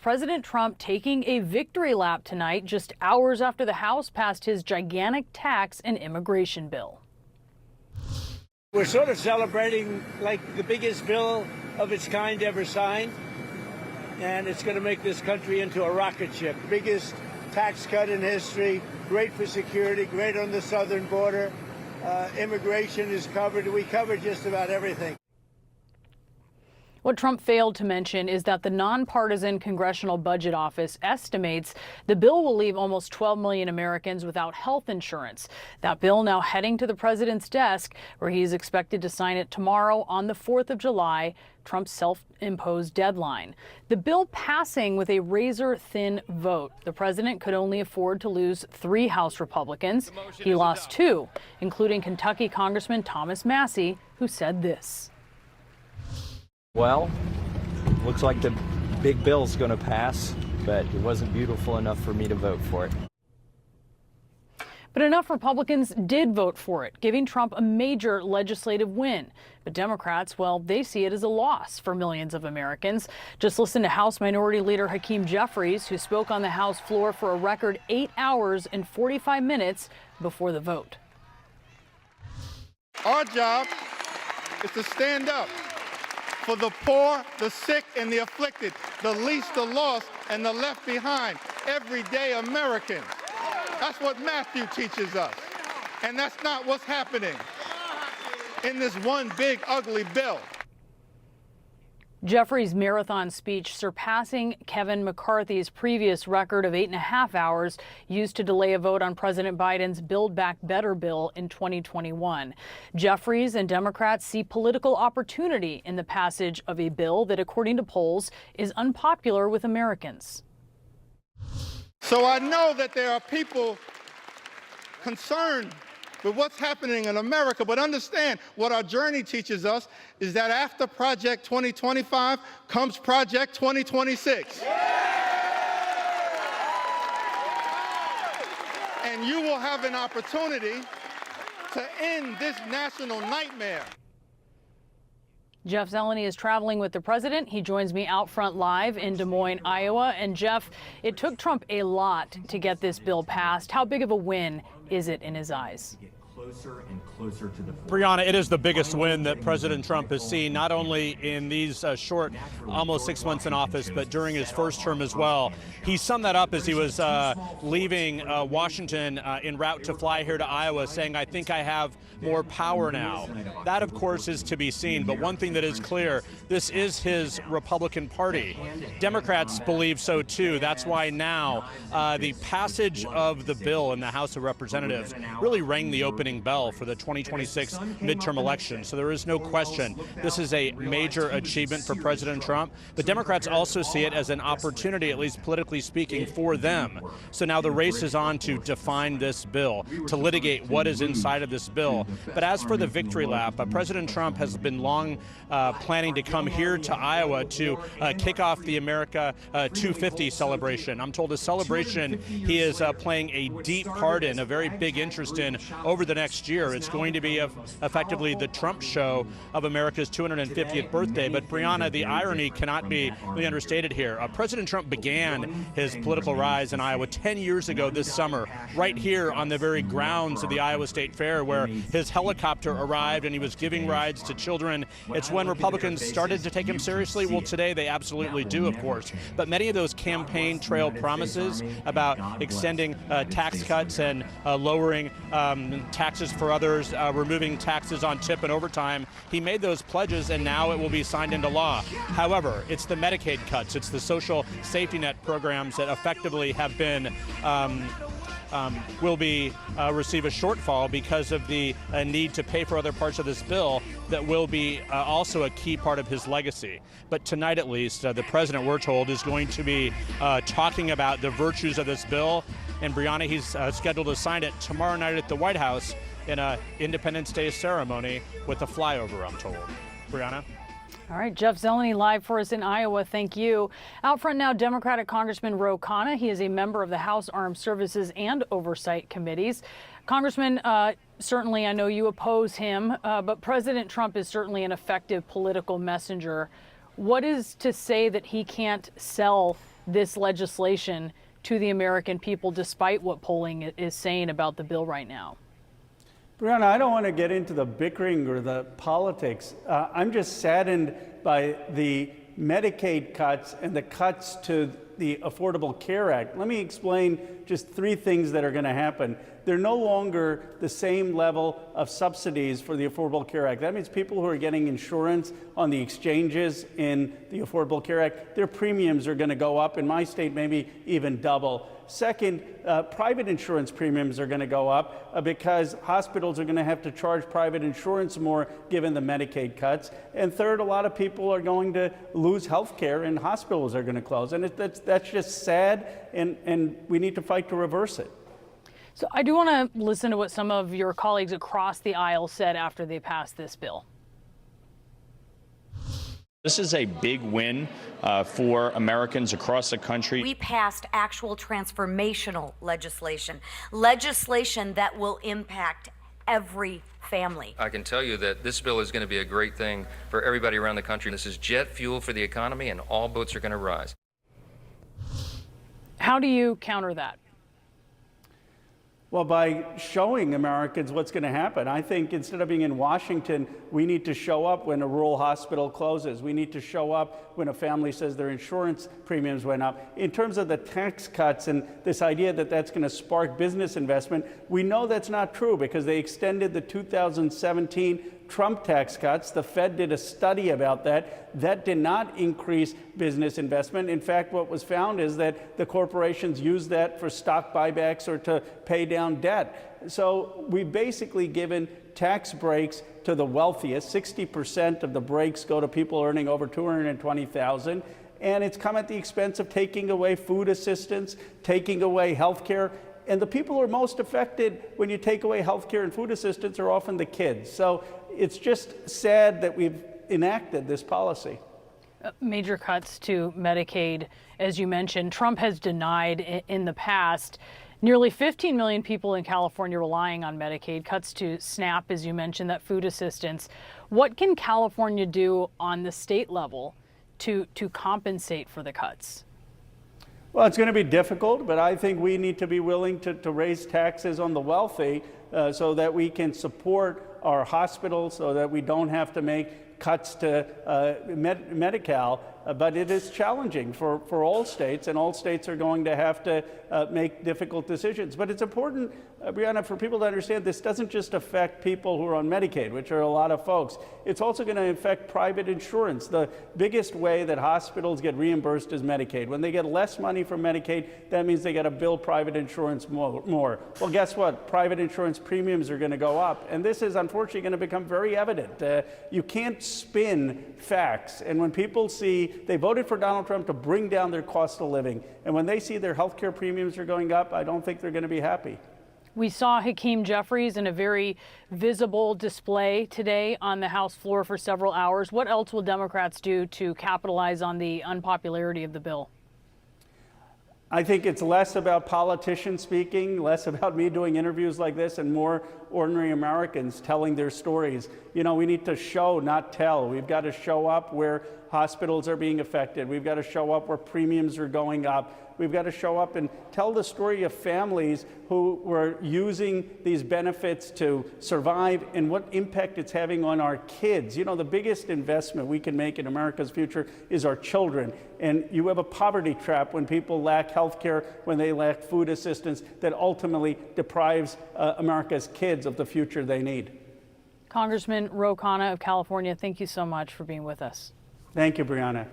President Trump taking a victory lap tonight, just hours after the House passed his gigantic tax and immigration bill. We're sort of celebrating like the biggest bill of its kind ever signed, and it's going to make this country into a rocket ship. Biggest tax cut in history, great for security, great on the southern border. Immigration is covered. We covered just about everything. What Trump failed to mention is that the nonpartisan Congressional Budget Office estimates the bill will leave almost 12 million Americans without health insurance. That bill now heading to the president's desk, where he is expected to sign it tomorrow on the 4th of July, Trump's self-imposed deadline. The bill passing with a razor-thin vote. The president could only afford to lose 3 House Republicans. He lost 2, including Kentucky Congressman Thomas Massie, who said this. Well, looks like the big bill's going to pass, but it wasn't beautiful enough for me to vote for it. But enough Republicans did vote for it, giving Trump a major legislative win. But Democrats, well, they see it as a loss for millions of Americans. Just listen to House Minority Leader Hakeem Jeffries, who spoke on the House floor for a record 8 hours and 45 minutes before the vote. Our job is to stand up for the poor, the sick, and the afflicted, the least, the lost, and the left behind, everyday Americans. That's what Matthew teaches us. And that's not what's happening in this one big, ugly bill. Jeffries' marathon speech surpassing Kevin McCarthy's previous record of 8.5 hours used to delay a vote on President Biden's Build Back Better bill in 2021. Jeffries and Democrats see political opportunity in the passage of a bill that, according to polls, is unpopular with Americans. So I know that there are people concerned with what's happening in America, but understand what our journey teaches us is that after Project 2025 comes Project 2026. And you will have an opportunity to end this national nightmare. Jeff Zeleny is traveling with the president. He joins me out front live in Des Moines, Iowa. And Jeff, it took Trump a lot to get this bill passed. How big of a win is it in his eyes? Closer and closer to the Brianna, it is the biggest win that President Trump has seen, not only in these short, almost 6 months in office, but during his first term as well. He summed that up as he was leaving Washington en route to fly here to Iowa, saying, "I think I have more power now." That, of course, is to be seen. But one thing that is clear, this is his Republican Party. Democrats believe so, too. That's why now the passage of the bill in the House of Representatives really rang the opening bell for the 2026 midterm election. So there is no question this is a major achievement for President Trump. But Democrats also see it as an opportunity, at least politically speaking, for them. So now the race is on to define this bill, to litigate what is inside of this bill. But as for the victory lap, President Trump has been long planning to come here to Iowa to kick off the America 250 celebration. I'm told a celebration he is playing a deep part in, a very big interest in over the next year. It's going to be effectively the Trump show of America's 250th birthday. But Brianna, the irony cannot be really understated here. President Trump began his political rise in Iowa 10 years ago this summer, right here on the very grounds of the Iowa State Fair, where his helicopter arrived and he was giving rides to children. It's when Republicans started to take him seriously. Well, today they absolutely do, of course. But many of those campaign trail promises about extending tax cuts and lowering taxes for others, removing taxes on tip and overtime, he made those pledges and now it will be signed into law. However, it's the Medicaid cuts, it's the social safety net programs that effectively have been will receive a shortfall because of the need to pay for other parts of this bill that will be also a key part of his legacy. But tonight, at least, the president, we're told, is going to be talking about the virtues of this bill. And Brianna, he's scheduled to sign it tomorrow night at the White House in an Independence Day ceremony with a flyover, I'm told. Brianna? All right, Jeff Zeleny live for us in Iowa. Thank you. Out front now, Democratic Congressman Ro Khanna. He is a member of the House Armed Services and Oversight Committees. Congressman, certainly I know you oppose him, but President Trump is certainly an effective political messenger. What is to say that he can't sell this legislation to the American people, despite what polling is saying about the bill right now? Brianna, I don't want to get into the bickering or the politics. I'm just saddened by the Medicaid cuts and the cuts to the Affordable Care Act. Let me explain just 3 things that are going to happen. They're no longer the same level of subsidies for the Affordable Care Act. That means people who are getting insurance on the exchanges in the Affordable Care Act, their premiums are going to go up, in my state maybe even double. Second, private insurance premiums are going to go up because hospitals are going to have to charge private insurance more given the Medicaid cuts. And third, a lot of people are going to lose health care and hospitals are going to close. And that's just sad, and we need to fight to reverse it. So I do want to listen to what some of your colleagues across the aisle said after they passed this bill. This is a big win for Americans across the country. We passed actual transformational legislation that will impact every family. I can tell you that this bill is going to be a great thing for everybody around the country. This is jet fuel for the economy, and all boats are going to rise. How do you counter that? Well, by showing Americans what's going to happen. I think instead of being in Washington, we need to show up when a rural hospital closes. We need to show up when a family says their insurance premiums went up. In terms of the tax cuts and this idea that that's going to spark business investment, we know that's not true because they extended the 2017 Trump tax cuts. The Fed did a study about that. That did not increase business investment. In fact, what was found is that the corporations used that for stock buybacks or to pay down debt. So we've basically given tax breaks to the wealthiest. 60% of the breaks go to people earning over $220,000. And it's come at the expense of taking away food assistance, taking away health care. And the people who are most affected when you take away health care and food assistance are often the kids. So it's just sad that we've enacted this policy. Major cuts to Medicaid, as you mentioned. Trump has denied in the past. Nearly 15 million people in California relying on Medicaid. Cuts to SNAP, as you mentioned, that food assistance. What can California do on the state level to compensate for the cuts? Well, it's going to be difficult, but I think we need to be willing to raise taxes on the wealthy so that we can support our hospitals, so that we don't have to make cuts to Medi-Cal. But it is challenging for all states, and all states are going to have to make difficult decisions. But it's important, Brianna, for people to understand this doesn't just affect people who are on Medicaid, which are a lot of folks. It's also going to affect private insurance. The biggest way that hospitals get reimbursed is Medicaid. When they get less money from Medicaid, that means they got to bill private insurance more. Well, guess what? Private insurance premiums are going to go up. And this is unfortunately going to become very evident. You can't spin facts. And when people see they voted for Donald Trump to bring down their cost of living, and when they see their health care premiums are going up, I don't think they're going to be happy. We saw Hakeem Jeffries in a very visible display today on the House floor for several hours. What else will Democrats do to capitalize on the unpopularity of the bill? I think it's less about politicians speaking, less about me doing interviews like this, and more ordinary Americans telling their stories. You know, we need to show, not tell. We've got to show up where hospitals are being affected. We've got to show up where premiums are going up. We've got to show up and tell the story of families who were using these benefits to survive and what impact it's having on our kids. You know, the biggest investment we can make in America's future is our children. And you have a poverty trap when people lack health care, when they lack food assistance, that ultimately deprives America's kids of the future they need. Congressman Ro Khanna of California, thank you so much for being with us. Thank you, Brianna.